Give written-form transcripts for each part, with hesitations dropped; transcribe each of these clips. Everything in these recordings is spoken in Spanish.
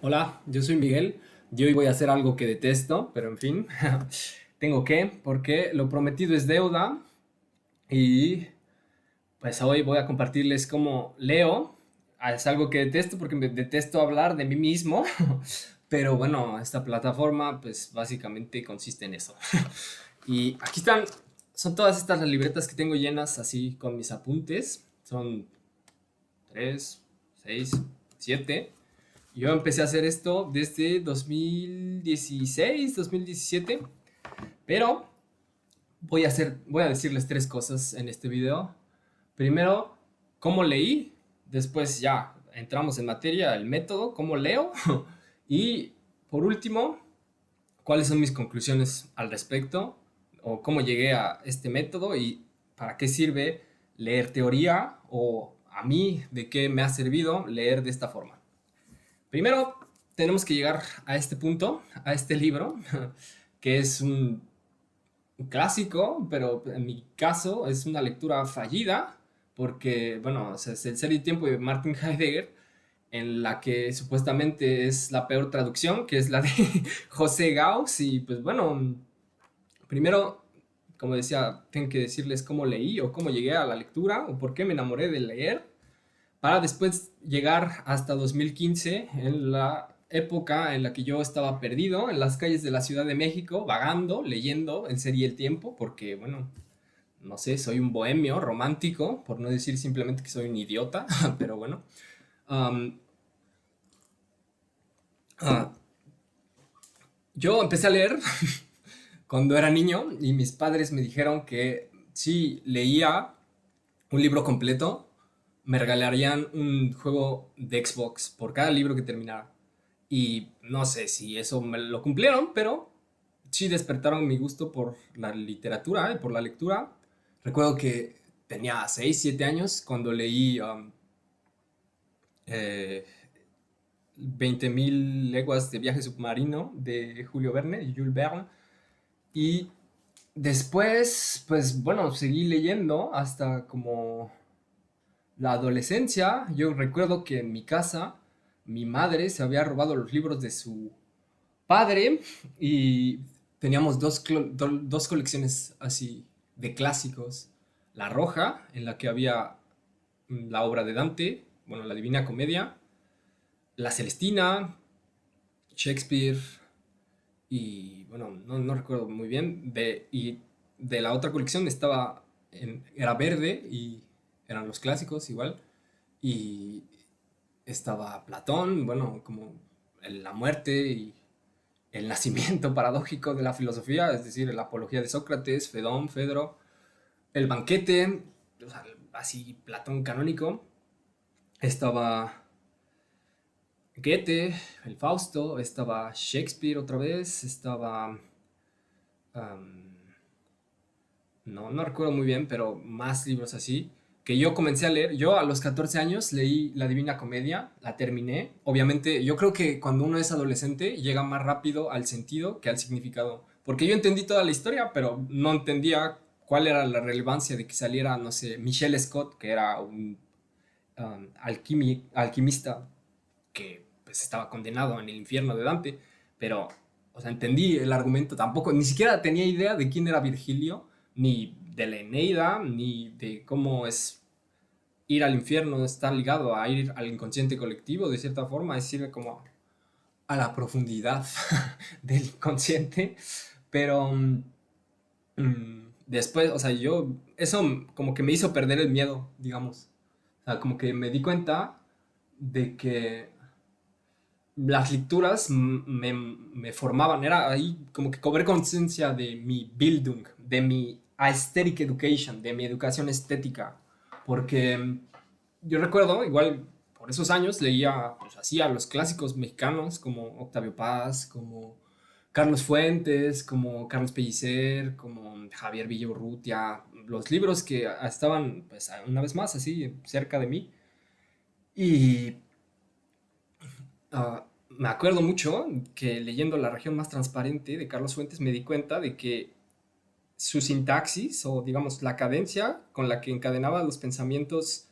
Hola, yo soy Miguel. Yo hoy voy a hacer algo que detesto, pero en fin, tengo que, porque lo prometido es deuda y pues hoy voy a compartirles cómo leo. Es algo que detesto porque me detesto hablar de mí mismo, pero bueno, esta plataforma pues básicamente consiste en eso. Y aquí están, son todas estas las libretas que tengo llenas así con mis apuntes. Son 3, 6, 7. Yo empecé a hacer esto desde 2016, 2017, pero voy a decirles tres cosas en este video. Primero, cómo leí, después ya entramos en materia, el método, cómo leo, y por último, cuáles son mis conclusiones al respecto, o cómo llegué a este método y para qué sirve leer teoría, o a mí, de qué me ha servido leer de esta forma. Primero, tenemos que llegar a este punto, a este libro, que es un clásico, pero en mi caso es una lectura fallida, porque, bueno, o sea, es El ser y tiempo de Martin Heidegger, en la que supuestamente es la peor traducción, que es la de José Gauss, y pues bueno, primero, como decía, tengo que decirles cómo leí o cómo llegué a la lectura o por qué me enamoré de leer para después llegar hasta 2015, en la época en la que yo estaba perdido en las calles de la Ciudad de México, vagando, leyendo El ser y el tiempo, porque, bueno, no sé, soy un bohemio romántico, por no decir simplemente que soy un idiota, pero bueno. Um, uh, yo empecé a leer cuando era niño y mis padres me dijeron que si leía un libro completo, me regalarían un juego de Xbox por cada libro que terminara. Y no sé si eso me lo cumplieron, pero sí despertaron mi gusto por la literatura y por la lectura. Recuerdo que tenía 6 7 años cuando leí eh, 20.000 leguas de viaje submarino de Julio Verne y Jules Verne. Y después, pues bueno, seguí leyendo hasta como la adolescencia. Yo recuerdo que en mi casa mi madre se había robado los libros de su padre y teníamos dos colecciones así de clásicos. La roja, en la que había la obra de Dante, bueno, la Divina Comedia, la Celestina, Shakespeare y, bueno, no recuerdo muy bien. Y de la otra colección era verde y eran los clásicos igual. Y estaba Platón, bueno, como la muerte y el nacimiento paradójico de la filosofía, es decir, la apología de Sócrates, Fedón, Fedro, el banquete, o sea, así Platón canónico, estaba Goethe, el Fausto, estaba Shakespeare otra vez, estaba... um, no recuerdo muy bien, pero más libros así, que yo comencé a leer. Yo a los 14 años leí La Divina Comedia, la terminé. Obviamente, yo creo que cuando uno es adolescente llega más rápido al sentido que al significado. Porque yo entendí toda la historia, pero no entendía cuál era la relevancia de que saliera, no sé, Michel Scott, que era un alquimista que pues estaba condenado en el infierno de Dante, pero, o sea, entendí el argumento, tampoco, ni siquiera tenía idea de quién era Virgilio, ni de la Eneida, ni de cómo es ir al infierno, está ligado a ir al inconsciente colectivo, de cierta forma, es ir como a la profundidad del inconsciente, pero después, o sea, eso como que me hizo perder el miedo, digamos. O sea, como que me di cuenta de que las lecturas me formaban, era ahí como que cobré conciencia de mi Bildung, de mi aesthetic education, de mi educación estética, porque yo recuerdo, igual por esos años leía, pues así a los clásicos mexicanos como Octavio Paz, como Carlos Fuentes, como Carlos Pellicer, como Javier Villaurrutia, los libros que estaban, pues una vez más, así cerca de mí. Y me acuerdo mucho que leyendo La región más transparente de Carlos Fuentes me di cuenta de que su sintaxis o digamos la cadencia con la que encadenaba los pensamientos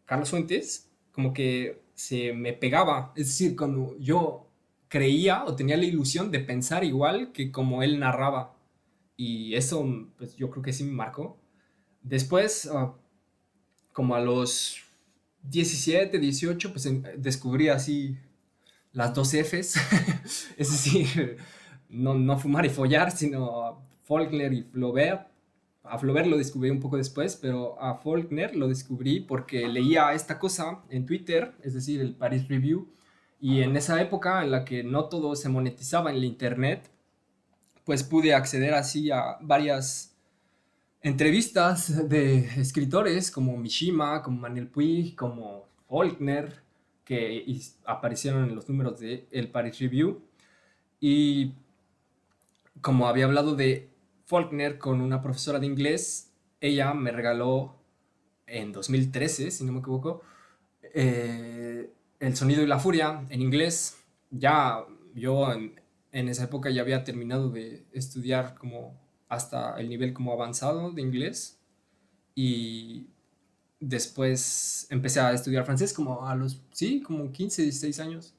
Carlos Fuentes como que se me pegaba. Es decir, cuando yo creía o tenía la ilusión de pensar igual que como él narraba. Y eso, pues yo creo que sí me marcó. Después, como a los 17 18 pues descubrí así las dos Fs. Es decir, no fumar y follar, sino Faulkner y Flaubert. A Flaubert lo descubrí un poco después, pero a Faulkner lo descubrí porque leía esta cosa en Twitter, es decir, el Paris Review, y en esa época en la que no todo se monetizaba en la internet, pues pude acceder así a varias entrevistas de escritores como Mishima, como Manuel Puig, como Faulkner, que aparecieron en los números de El Paris Review. Y como había hablado de Faulkner con una profesora de inglés, ella me regaló en 2013, si no me equivoco, El sonido y la furia en inglés. Ya yo en esa época ya había terminado de estudiar como hasta el nivel como avanzado de inglés y después empecé a estudiar francés como a los, sí, como 15 16 años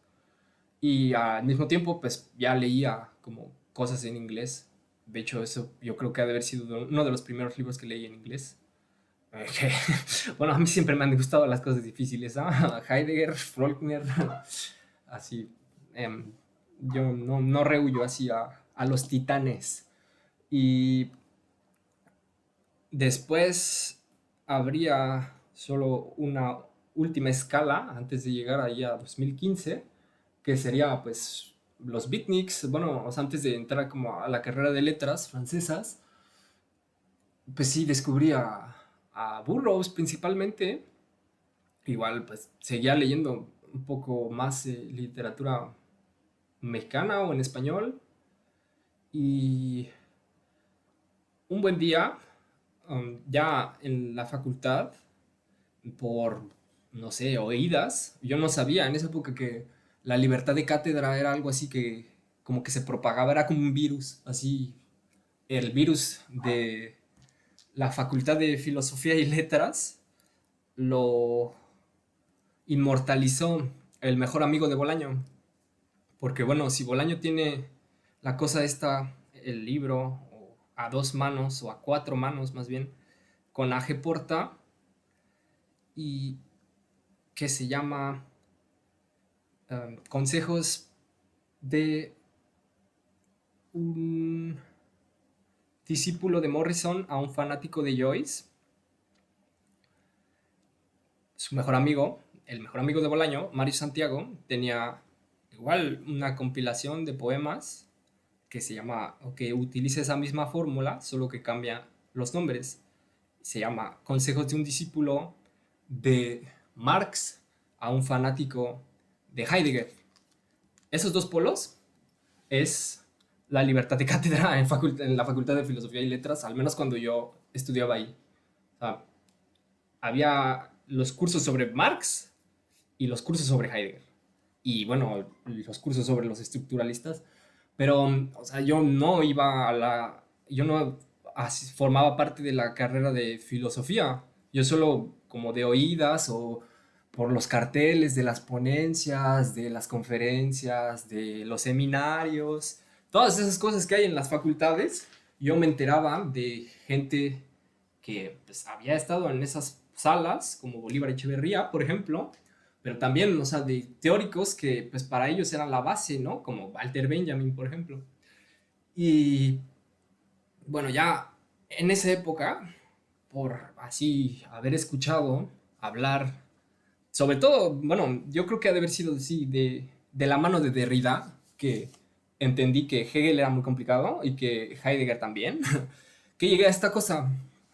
y al mismo tiempo pues ya leía como cosas en inglés. De hecho eso yo creo que ha de haber sido uno de los primeros libros que leí en inglés. Que, bueno, a mí siempre me han gustado las cosas difíciles, ¿no? Heidegger, Faulkner, así. em, yo no rehuyo así a los titanes. Y después habría solo una última escala antes de llegar ahí a 2015, que sería pues los beatniks, bueno, o sea, antes de entrar como a la carrera de letras francesas, pues sí descubrí a Burroughs principalmente. Igual pues seguía leyendo un poco más literatura mexicana o en español y un buen día, ya en la facultad, por, no sé, oídas. Yo no sabía en esa época que la libertad de cátedra era algo así que como que se propagaba, era como un virus, así, el virus de la Facultad de Filosofía y Letras lo inmortalizó el mejor amigo de Bolaño. Porque bueno, si Bolaño tiene la cosa esta, el libro, a dos manos, o a cuatro manos más bien, con AG Porta, y que se llama Consejos de un discípulo de Morrison a un fanático de Joyce, su mejor amigo, el mejor amigo de Bolaño, Mario Santiago, tenía igual una compilación de poemas que se llama, o que utiliza esa misma fórmula, solo que cambia los nombres. Se llama Consejos de un discípulo de Marx a un fanático de Heidegger. Esos dos polos es la libertad de cátedra en la Facultad de Filosofía y Letras, al menos cuando yo estudiaba ahí. O sea, había los cursos sobre Marx y los cursos sobre Heidegger. Y bueno, los cursos sobre los estructuralistas. Pero, o sea, yo no iba a la... Yo no formaba parte de la carrera de filosofía. Yo solo como de oídas o por los carteles de las ponencias, de las conferencias, de los seminarios, todas esas cosas que hay en las facultades, yo me enteraba de gente que pues, había estado en esas salas, como Bolívar Echeverría, por ejemplo, pero también, o sea, de teóricos que pues para ellos eran la base, ¿no? Como Walter Benjamin, por ejemplo. Y bueno, ya en esa época, por así haber escuchado hablar, sobre todo, bueno, yo creo que ha de haber sido así, de la mano de Derrida, que entendí que Hegel era muy complicado y que Heidegger también, que llegué a esta cosa.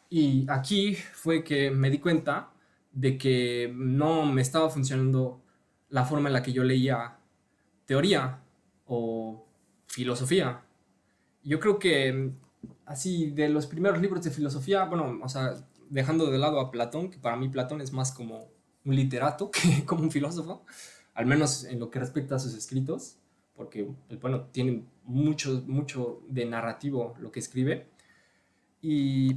Y aquí fue que me di cuenta de que no me estaba funcionando la forma en la que yo leía teoría o filosofía. Yo creo que así de los primeros libros de filosofía, bueno, o sea, dejando de lado a Platón, que para mí Platón es más como un literato que como un filósofo, al menos en lo que respecta a sus escritos, porque, bueno, tiene mucho de narrativo lo que escribe. Y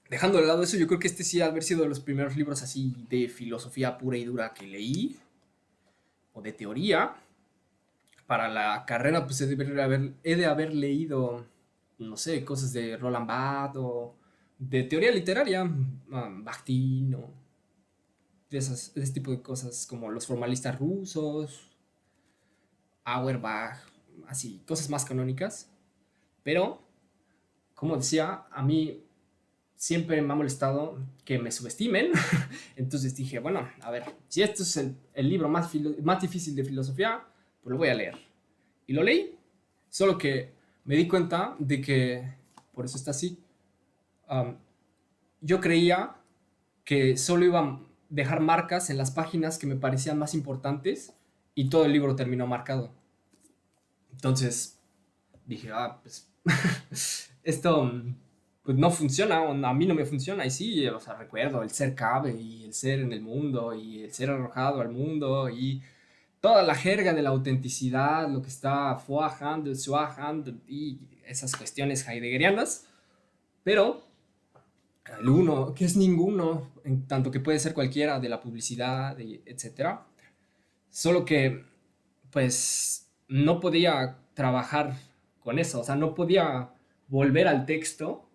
dejando de lado eso, yo creo que este sí ha haber sido de los primeros libros así de filosofía pura y dura que leí. o de teoría. Para la carrera, pues he de haber leído, no sé, cosas de Roland Barthes o de teoría literaria, Bakhtin o de ese tipo de cosas, como los formalistas rusos, Auerbach, así, cosas más canónicas. Pero, como decía, a mí siempre me ha molestado que me subestimen. Entonces dije, bueno, a ver, si esto es el libro más difícil de filosofía, pues lo voy a leer. Y lo leí, solo que me di cuenta de que, por eso está así, um, yo creía que solo iba a dejar marcas en las páginas que me parecían más importantes y todo el libro terminó marcado. Entonces dije, pues esto pues no funciona, o a mí no me funciona. Y sí, o sea, recuerdo el ser cabe y el ser en el mundo y el ser arrojado al mundo y toda la jerga de la autenticidad, lo que está vorhand, zweihand y esas cuestiones heideggerianas, pero el uno, que es ninguno, en tanto que puede ser cualquiera de la publicidad, etcétera. Solo que, pues, no podía trabajar con eso, o sea, no podía volver al texto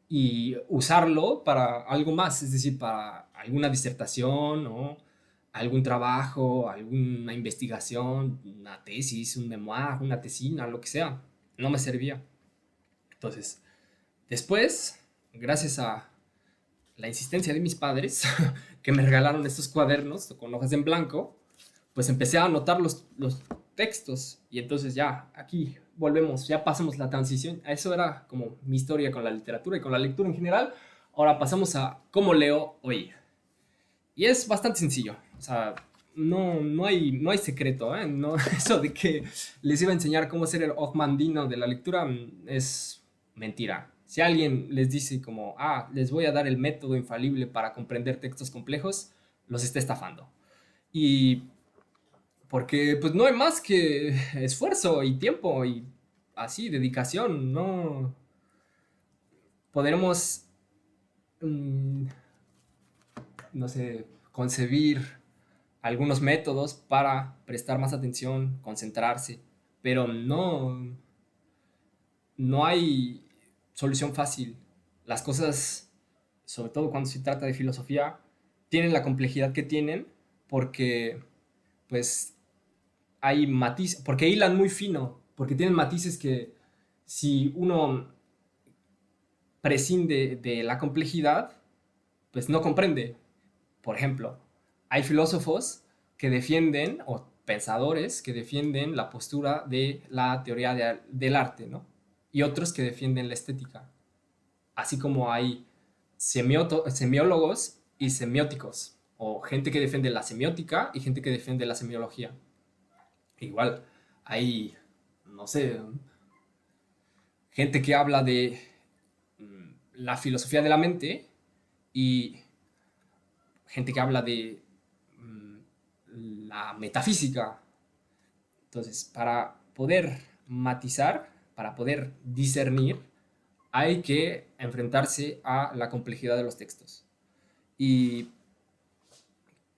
y usarlo para algo más, es decir, para alguna disertación o algún trabajo, alguna investigación, una tesis, un memoir, una tesina, lo que sea. No me servía. Entonces, después, gracias a la insistencia de mis padres, que me regalaron estos cuadernos con hojas en blanco, pues empecé a anotar los textos y entonces ya, aquí volvemos, ya pasamos la transición. Eso era como mi historia con la literatura y con la lectura en general. Ahora pasamos a cómo leo hoy. Y es bastante sencillo. O sea, no hay secreto, ¿eh? No, eso de que les iba a enseñar cómo ser el Ogmandino de la lectura es mentira. Si alguien les dice como, les voy a dar el método infalible para comprender textos complejos, los está estafando. Y porque pues no hay más que esfuerzo y tiempo y así, dedicación, no podremos, mm, no sé, concebir algunos métodos para prestar más atención, concentrarse, pero no hay solución fácil. Las cosas, sobre todo cuando se trata de filosofía, tienen la complejidad que tienen porque pues hay matices, porque hilan muy fino, porque tienen matices que si uno prescinde de la complejidad, pues no comprende. Por ejemplo, hay filósofos que defienden, o pensadores que defienden la postura de la teoría del arte, ¿no? Y otros que defienden la estética. Así como hay semiólogos y semióticos, o gente que defiende la semiótica y gente que defiende la semiología. Igual, hay, no sé, gente que habla de la filosofía de la mente y gente que habla de la metafísica. Entonces, para poder matizar, para poder discernir, hay que enfrentarse a la complejidad de los textos. Y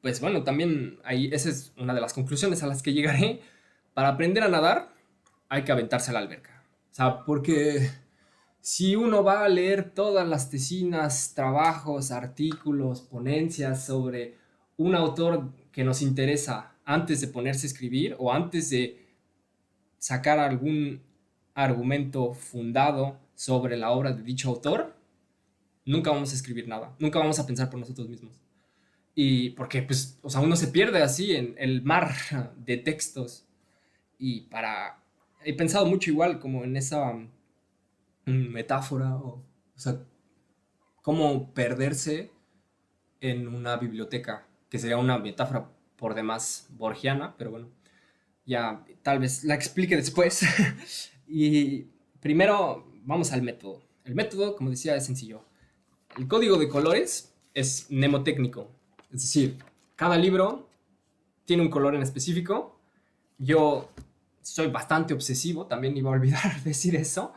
pues bueno, también esa es una de las conclusiones a las que llegaré. Para aprender a nadar, hay que aventarse a la alberca. O sea, porque si uno va a leer todas las tesinas, trabajos, artículos, ponencias sobre un autor que nos interesa antes de ponerse a escribir o antes de sacar algún argumento fundado sobre la obra de dicho autor, nunca vamos a escribir nada, nunca vamos a pensar por nosotros mismos. Y porque, pues, o sea, uno se pierde así en el mar de textos. Y he pensado mucho igual como en esa metáfora, o sea, cómo perderse en una biblioteca, que sería una metáfora por demás borgiana, pero bueno, ya tal vez la explique después. Y primero vamos al método. El método, como decía, es sencillo. El código de colores es mnemotécnico, es decir, cada libro tiene un color en específico. Yo soy bastante obsesivo, también iba a olvidar decir eso.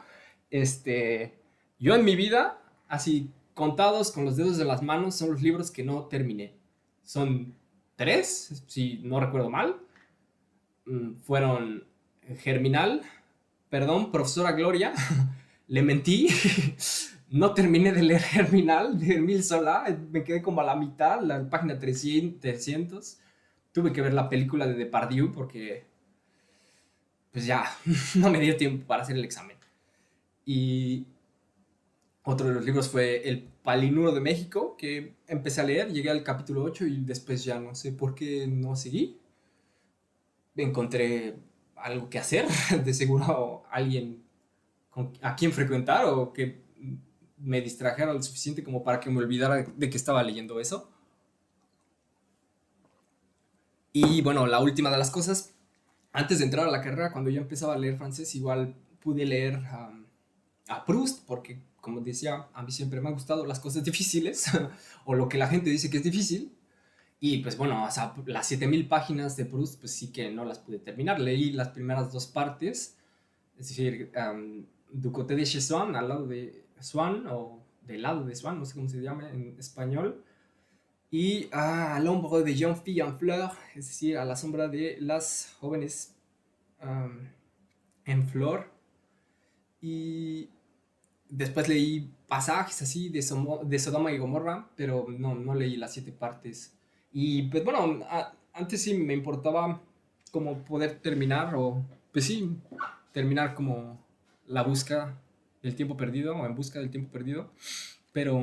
Yo en mi vida, así contados con los dedos de las manos, son los libros que no terminé. Son tres, si no recuerdo mal. fueron Germinal, perdón, Profesora Gloria, le mentí, no terminé de leer Germinal de Emile Zola, me quedé como a la mitad, la página 300. Tuve que ver la película de Depardieu porque pues ya no me dio tiempo para hacer el examen. Y otro de los libros fue El Palinuro de México, que empecé a leer, llegué al capítulo 8 y después ya no sé por qué no seguí. Encontré algo que hacer, de seguro alguien a quien frecuentar o que me distrajera lo suficiente como para que me olvidara de que estaba leyendo eso. Y bueno, la última de las cosas, antes de entrar a la carrera, cuando yo empezaba a leer francés, igual pude leer a Proust, porque como decía, a mí siempre me han gustado las cosas difíciles, o lo que la gente dice que es difícil. Y pues bueno, o sea, las 7000 páginas de Proust, pues sí que no las pude terminar. Leí las primeras dos partes, es decir, Du côté de chez Swann, al lado de Swann, o del lado de Swann, no sé cómo se llama en español. Y A l'ombre de jeunes filles en fleur, es decir, a la sombra de las jóvenes um, en flor. Y después leí pasajes así de Sodoma y Gomorra, pero no leí las 7 partes. Y pues bueno, antes sí me importaba como poder terminar, o pues sí, terminar como la busca del tiempo perdido, o en busca del tiempo perdido. Pero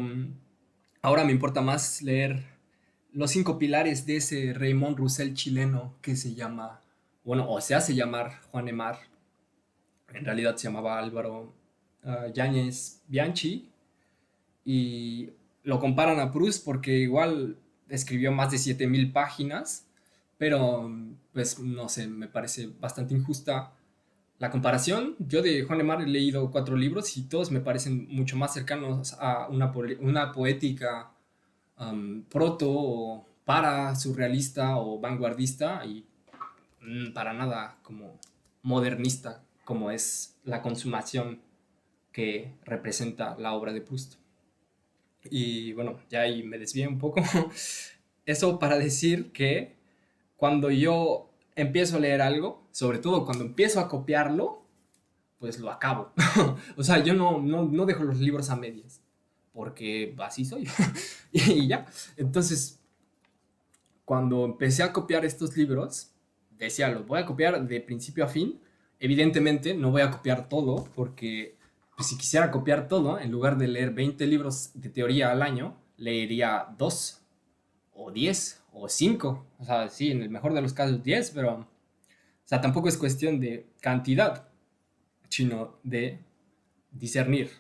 ahora me importa más leer los 5 pilares de ese Raymond Roussel chileno que se llama, bueno, o se hace llamar Juan Emar. En realidad se llamaba Álvaro Yáñez Bianchi, y lo comparan a Proust porque igual escribió más de 7000 páginas, pero pues no sé, me parece bastante injusta la comparación. Yo de Juan de Mar he leído 4 libros y todos me parecen mucho más cercanos a una poética proto o para surrealista o vanguardista, y para nada como modernista como es la consumación que representa la obra de Proust. Y bueno, ya ahí me desvié un poco. Eso para decir que cuando yo empiezo a leer algo, sobre todo cuando empiezo a copiarlo, pues lo acabo. O sea, yo no dejo los libros a medias, porque así soy. Y ya. Entonces, cuando empecé a copiar estos libros, decía, los voy a copiar de principio a fin. Evidentemente, no voy a copiar todo, porque pues, si quisiera copiar todo, en lugar de leer 20 libros de teoría al año, leería 2 o 10 o 5. O sea, sí, en el mejor de los casos 10, pero o sea, tampoco es cuestión de cantidad, sino de discernir.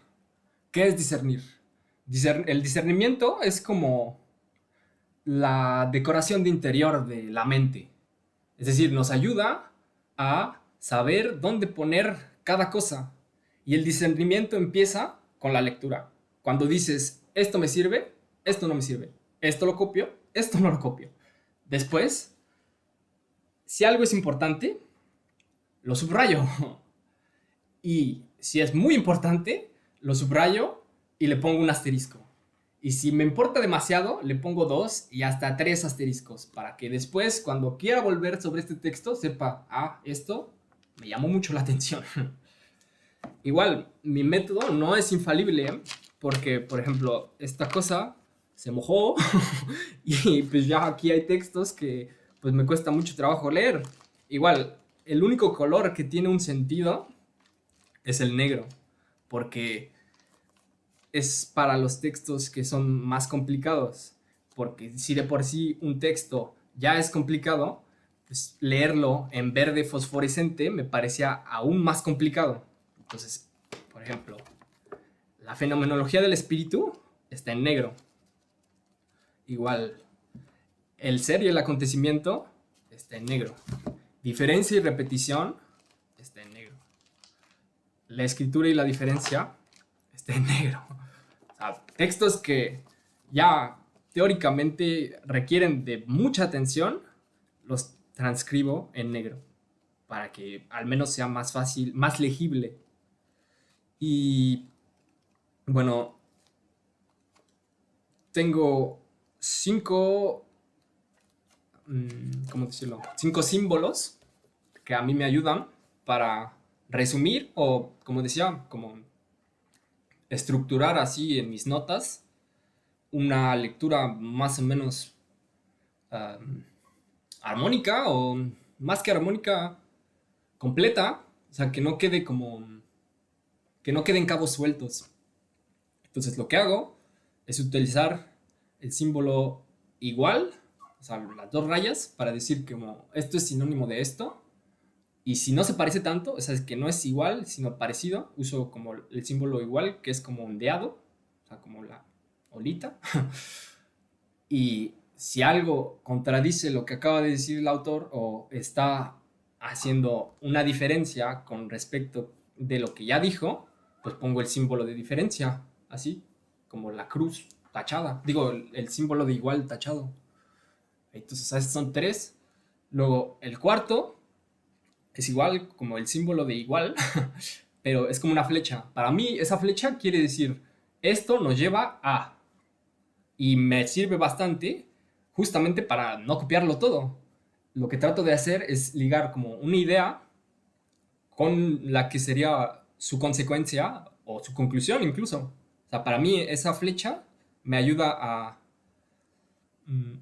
¿Qué es discernir? El discernimiento es como la decoración de interior de la mente. Es decir, nos ayuda a saber dónde poner cada cosa. Y el discernimiento empieza con la lectura. Cuando dices, esto me sirve, esto no me sirve. Esto lo copio, esto no lo copio. Después, si algo es importante, lo subrayo. Y si es muy importante, lo subrayo y le pongo un asterisco. Y si me importa demasiado, le pongo 2 y hasta 3 asteriscos para que después, cuando quiera volver sobre este texto, sepa, esto me llamó mucho la atención. Igual, mi método no es infalible, ¿eh? Porque, por ejemplo, esta cosa se mojó y pues ya aquí hay textos que pues me cuesta mucho trabajo leer. Igual, el único color que tiene un sentido es el negro, porque es para los textos que son más complicados, porque si de por sí un texto ya es complicado, pues leerlo en verde fosforescente me parecía aún más complicado. Entonces, por ejemplo, la fenomenología del espíritu está en negro. Igual, el ser y el acontecimiento está en negro. Diferencia y repetición está en negro. La escritura y la diferencia está en negro. O sea, textos que ya teóricamente requieren de mucha atención, los transcribo en negro para que al menos sea más fácil, más legible. Y bueno, tengo 5, ¿cómo decirlo? 5 símbolos que a mí me ayudan para resumir o, como decía, como estructurar así en mis notas una lectura más o menos um, armónica o más que armónica, completa, o sea, que no queden cabos sueltos. Entonces lo que hago es utilizar el símbolo igual, o sea, las dos rayas, para decir que como esto es sinónimo de esto. Y si no se parece tanto, o sea, es que no es igual, sino parecido, uso como el símbolo igual, que es como ondeado, o sea, como la olita. Y si algo contradice lo que acaba de decir el autor o está haciendo una diferencia con respecto de lo que ya dijo, pues pongo el símbolo de diferencia, así como la cruz tachada. Digo, el símbolo de igual tachado. Entonces, estos son tres. Luego, el cuarto es igual como el símbolo de igual, pero es como una flecha. Para mí, esa flecha quiere decir, esto nos lleva a, y me sirve bastante justamente para no copiarlo todo. Lo que trato de hacer es ligar como una idea con la que sería su consecuencia o su conclusión incluso. O sea, para mí esa flecha me ayuda a mm,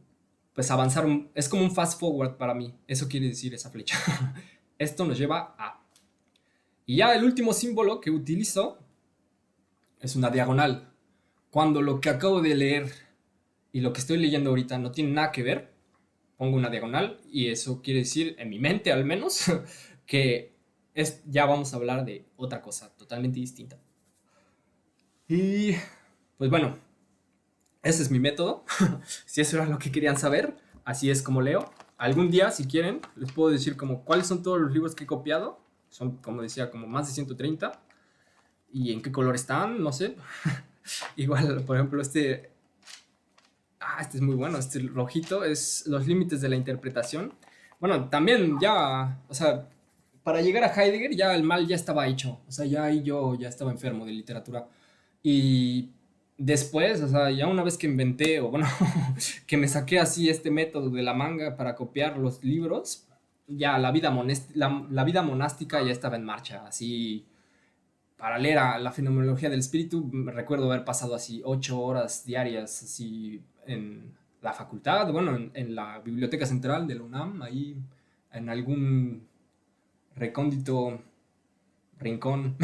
pues avanzar, es como un fast forward para mí, eso quiere decir esa flecha. Esto nos lleva a... Y ya el último símbolo que utilizo es una diagonal. Cuando lo que acabo de leer y lo que estoy leyendo ahorita no tiene nada que ver, pongo una diagonal y eso quiere decir, en mi mente al menos, que ya vamos a hablar de otra cosa totalmente distinta. Y pues bueno, ese es mi método. Si eso era lo que querían saber, así es como leo. Algún día, si quieren, les puedo decir como cuáles son todos los libros que he copiado. Son, como decía, como más de 130. Y en qué color están, no sé. Igual, por ejemplo, este es muy bueno, este rojito es Los límites de la interpretación. Bueno, también ya, o sea, para llegar a Heidegger ya el mal ya estaba hecho, o sea, ya ahí yo ya estaba enfermo de literatura. Y después, o sea, ya una vez que inventé, o bueno, que me saqué así este método de la manga para copiar los libros, ya la vida monástica ya estaba en marcha, así para leer a la fenomenología del espíritu, recuerdo haber pasado así 8 horas diarias así en la facultad, bueno, en la biblioteca central de la UNAM, ahí en algún recóndito rincón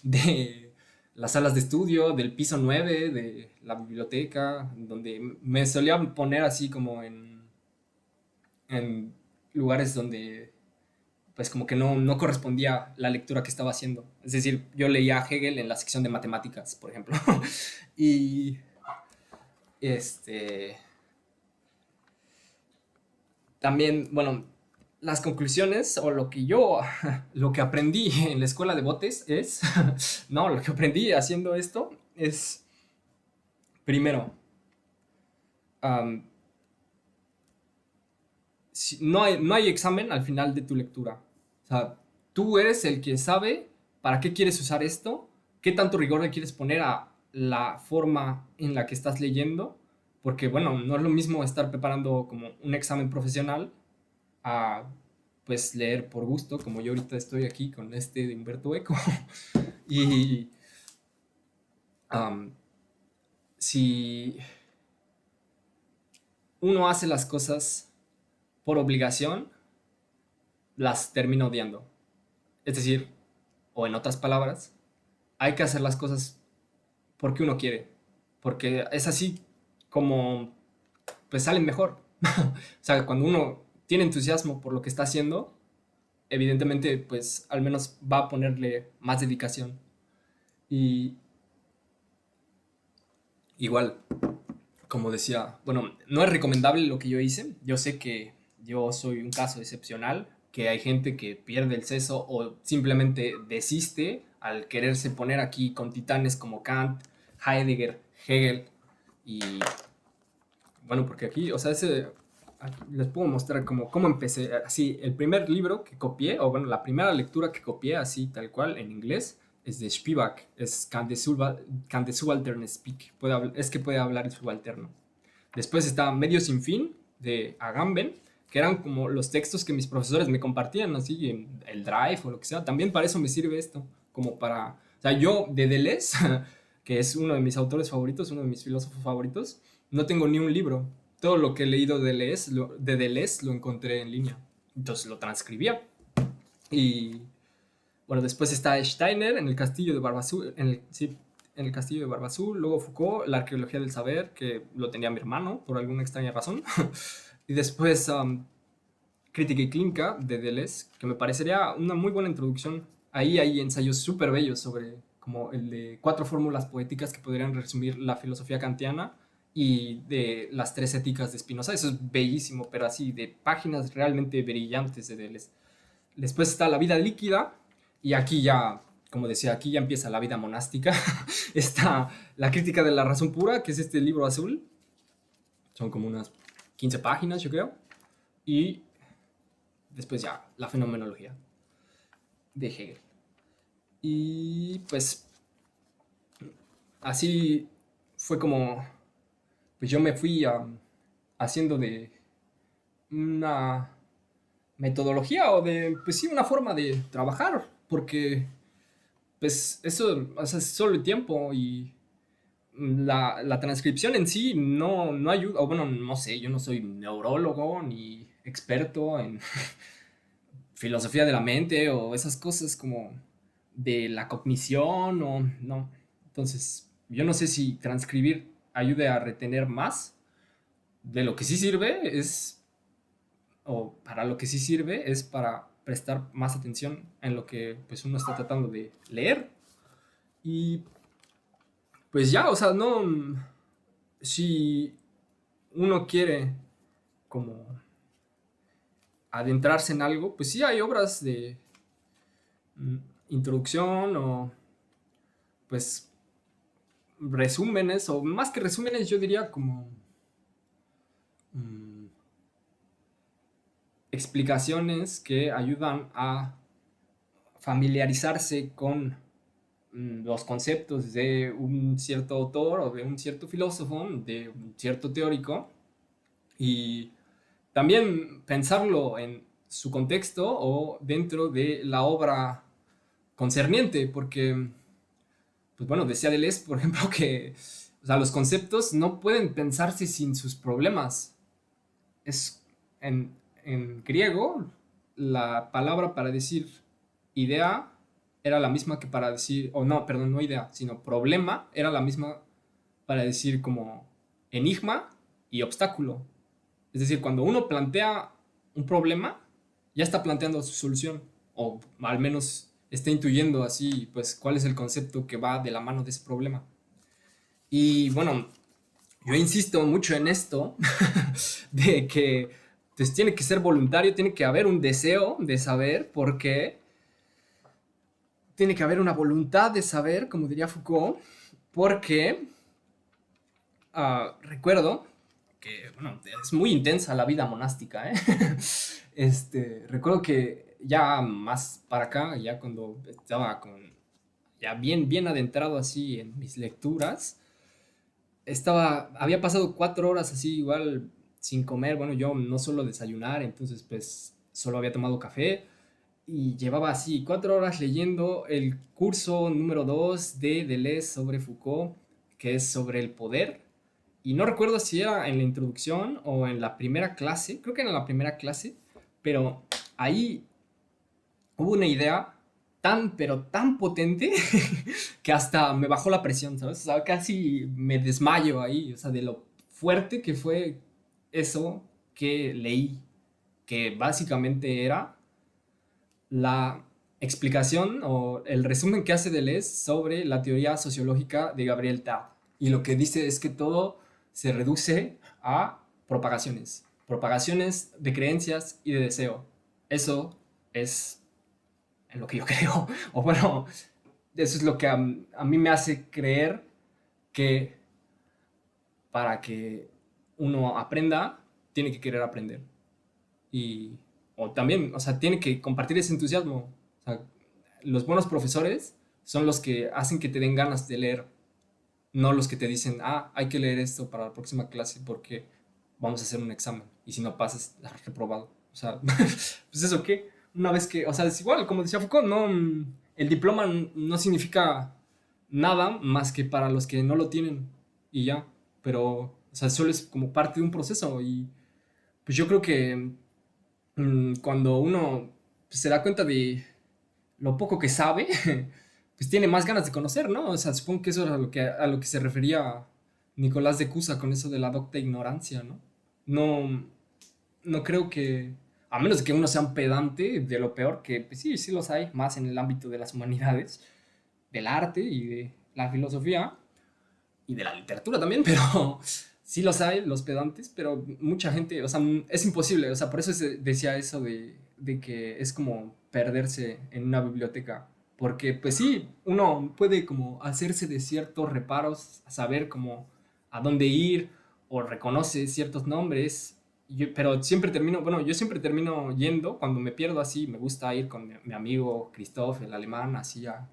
de las salas de estudio, del piso 9 de la biblioteca, donde me solía poner así como en lugares donde pues como que no correspondía la lectura que estaba haciendo. Es decir, yo leía a Hegel en la sección de matemáticas, por ejemplo. Y este también, bueno, las conclusiones o lo que aprendí en la escuela de botes es, no, lo que aprendí haciendo esto es, primero, um, no hay examen al final de tu lectura. O sea, tú eres el que sabe para qué quieres usar esto, qué tanto rigor le quieres poner a la forma en la que estás leyendo, porque bueno, no es lo mismo estar preparando como un examen profesional a pues leer por gusto, como yo ahorita estoy aquí con este de Humberto Eco. Y um, si uno hace las cosas por obligación, las termina odiando. Es decir, o en otras palabras, hay que hacer las cosas porque uno quiere, porque es así como pues salen mejor. O sea, cuando uno tiene entusiasmo por lo que está haciendo, evidentemente pues al menos va a ponerle más dedicación. Y igual, como decía, bueno, no es recomendable lo que yo hice. Yo sé que yo soy un caso excepcional, que hay gente que pierde el seso o simplemente desiste al quererse poner aquí con titanes como Kant, Heidegger, Hegel y bueno, porque aquí, o sea, aquí les puedo mostrar cómo empecé. Así, el primer libro que copié, o bueno, la primera lectura que copié así tal cual en inglés es de Spivak, es Can the Subaltern Speak, es que puede hablar el subalterno. Después está Medio sin fin de Agamben, que eran como los textos que mis profesores me compartían, así en el Drive o lo que sea. También para eso me sirve esto, como para... O sea, yo de Deleuze, que es uno de mis autores favoritos, uno de mis filósofos favoritos, no tengo ni un libro. Todo lo que he leído de Deleuze lo encontré en línea. Entonces lo transcribía. Y bueno, después está Steiner en el castillo de Barbazú, sí, en el castillo de Barbazú. Luego Foucault, la arqueología del saber, que lo tenía mi hermano por alguna extraña razón. Y después Crítica y Clínica de Deleuze, que me parecería una muy buena introducción. Ahí hay ensayos súper bellos sobre como el de 4 fórmulas poéticas que podrían resumir la filosofía kantiana y de las 3 éticas de Spinoza. Eso es bellísimo, pero así de páginas realmente brillantes de Deleuze. Después está La vida líquida y aquí ya, como decía, aquí ya empieza la vida monástica. Está La crítica de la razón pura, que es este libro azul. Son como unas 15 páginas, yo creo. Y después ya la fenomenología de Hegel. Y pues así fue como pues yo me fui haciendo de una metodología o de, pues sí, una forma de trabajar, porque pues eso, o sea, es solo el tiempo y la transcripción en sí no ayuda, o bueno, no sé, yo no soy neurólogo ni experto en filosofía de la mente o esas cosas como de la cognición o no. Entonces, yo no sé si transcribir ayude a retener más. De lo que sí sirve es, o para lo que sí sirve es para prestar más atención en lo que pues uno está tratando de leer. Y pues ya, o sea, no, si uno quiere como adentrarse en algo, pues sí hay obras de mm, introducción o pues resúmenes, o más que resúmenes, yo diría como mm, explicaciones que ayudan a familiarizarse con los conceptos de un cierto autor o de un cierto filósofo, de un cierto teórico, y también pensarlo en su contexto o dentro de la obra concerniente, porque, pues bueno, decía Deleuze, por ejemplo, que o sea, los conceptos no pueden pensarse sin sus problemas. Es en, en griego la palabra para decir idea era la misma que para decir, o no, perdón, no idea, sino problema, era la misma para decir como enigma y obstáculo. Es decir, cuando uno plantea un problema, ya está planteando su solución, o al menos está intuyendo así, pues, cuál es el concepto que va de la mano de ese problema. Y bueno, yo insisto mucho en esto, de que pues, tiene que ser voluntario, tiene que haber un deseo de saber, porque tiene que haber una voluntad de saber, como diría Foucault, porque recuerdo que, bueno, es muy intensa la vida monástica, ¿eh? Recuerdo que ya más para acá, ya cuando estaba ya bien adentrado así en mis lecturas, había pasado 4 horas así igual sin comer. Bueno, yo no suelo desayunar, entonces pues solo había tomado café y llevaba así 4 horas leyendo el curso número 2 de Deleuze sobre Foucault, que es sobre el poder. Y no recuerdo si era en la introducción o en la primera clase, creo que era en la primera clase, pero ahí hubo una idea tan, pero tan potente que hasta me bajó la presión, ¿sabes? O sea, casi me desmayo ahí, o sea, de lo fuerte que fue eso que leí, que básicamente era la explicación o el resumen que hace Deleuze sobre la teoría sociológica de Gabriel Tarde. Y lo que dice es que todo se reduce a propagaciones de creencias y de deseo. Eso es en lo que yo creo, o bueno, eso es lo que a mí me hace creer que para que uno aprenda, tiene que querer aprender. Y, o también, o sea, tiene que compartir ese entusiasmo. O sea, los buenos profesores son los que hacen que te den ganas de leer, no los que te dicen, hay que leer esto para la próxima clase porque vamos a hacer un examen. Y si no pasas, has reprobado. O sea, pues eso qué. Una vez que, o sea, es igual, como decía Foucault, no, el diploma no significa nada más que para los que no lo tienen y ya. Pero, o sea, solo es como parte de un proceso y pues yo creo que cuando uno pues, se da cuenta de lo poco que sabe, pues tiene más ganas de conocer, ¿no? O sea, supongo que eso es a lo que se refería Nicolás de Cusa con eso de la docta ignorancia, ¿no? No, no creo que, a menos de que uno sea un pedante de lo peor, que pues sí, sí los hay, más en el ámbito de las humanidades, del arte y de la filosofía y de la literatura también, pero sí los hay, los pedantes, pero mucha gente, o sea, es imposible, o sea, por eso decía eso de que es como perderse en una biblioteca, porque pues sí, uno puede como hacerse de ciertos reparos, saber como a dónde ir o reconoce ciertos nombres, pero siempre termino, bueno, yo siempre termino yendo, cuando me pierdo así, me gusta ir con mi amigo Christoph, el alemán, así a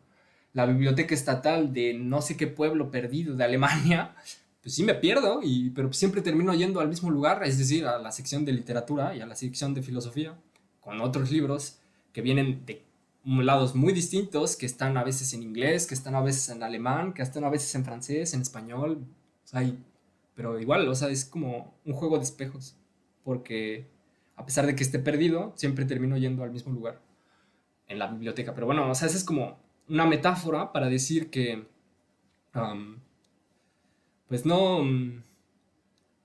la biblioteca estatal de no sé qué pueblo perdido de Alemania, pues sí me pierdo, pero siempre termino yendo al mismo lugar, es decir, a la sección de literatura y a la sección de filosofía, con otros libros que vienen de lados muy distintos, que están a veces en inglés, que están a veces en alemán, que están a veces en francés, en español, o sea, pero igual, o sea, es como un juego de espejos, porque a pesar de que esté perdido, siempre termino yendo al mismo lugar en la biblioteca. Pero bueno, o sea, esa es como una metáfora para decir que, um, pues no,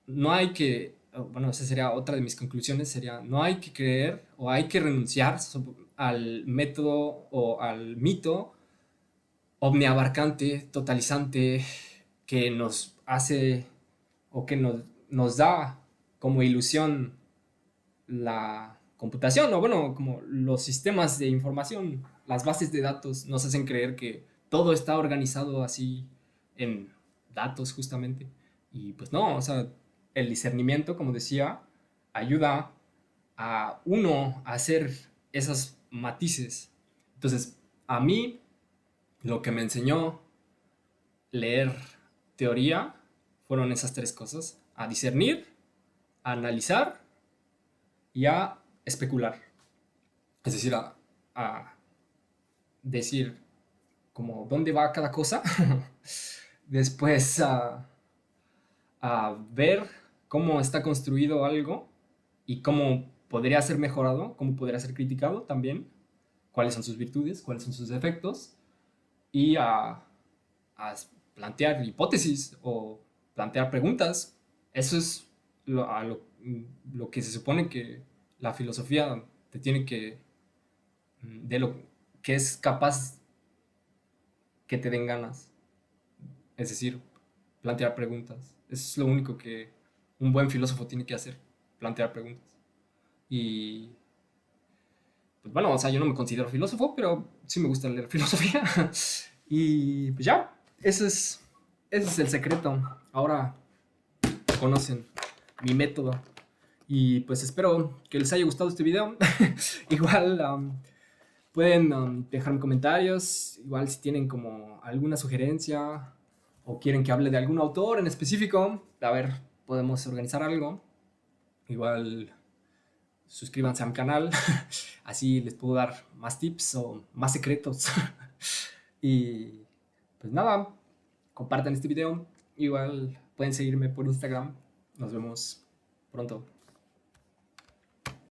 no hay que, bueno, esa sería otra de mis conclusiones, sería, no hay que creer o hay que renunciar al método o al mito omniabarcante, totalizante, que nos hace o que nos da como ilusión la computación, o bueno, como los sistemas de información, las bases de datos nos hacen creer que todo está organizado así en datos justamente. Y pues no, o sea, el discernimiento, como decía, ayuda a uno a hacer esas matices. Entonces, a mí lo que me enseñó leer teoría fueron esas tres cosas, a discernir, a analizar y a especular. Es decir, a decir como dónde va cada cosa, después a ver cómo está construido algo y cómo podría ser mejorado, cómo podría ser criticado también, cuáles son sus virtudes, cuáles son sus defectos, y a plantear hipótesis o plantear preguntas. Eso es lo que se supone que la filosofía te tiene que, de lo que es capaz que te den ganas. Es decir, plantear preguntas. Eso es lo único que un buen filósofo tiene que hacer, plantear preguntas. Y, pues bueno, o sea, yo no me considero filósofo, pero sí me gusta leer filosofía. Y pues ya, ese es el secreto. Ahora conocen mi método. Y pues espero que les haya gustado este video. Igual pueden dejarme comentarios, igual si tienen como alguna sugerencia o quieren que hable de algún autor en específico, a ver, podemos organizar algo. Igual suscríbanse a mi canal, así les puedo dar más tips o más secretos. Y pues nada, compartan este video, igual pueden seguirme por Instagram. Nos vemos pronto.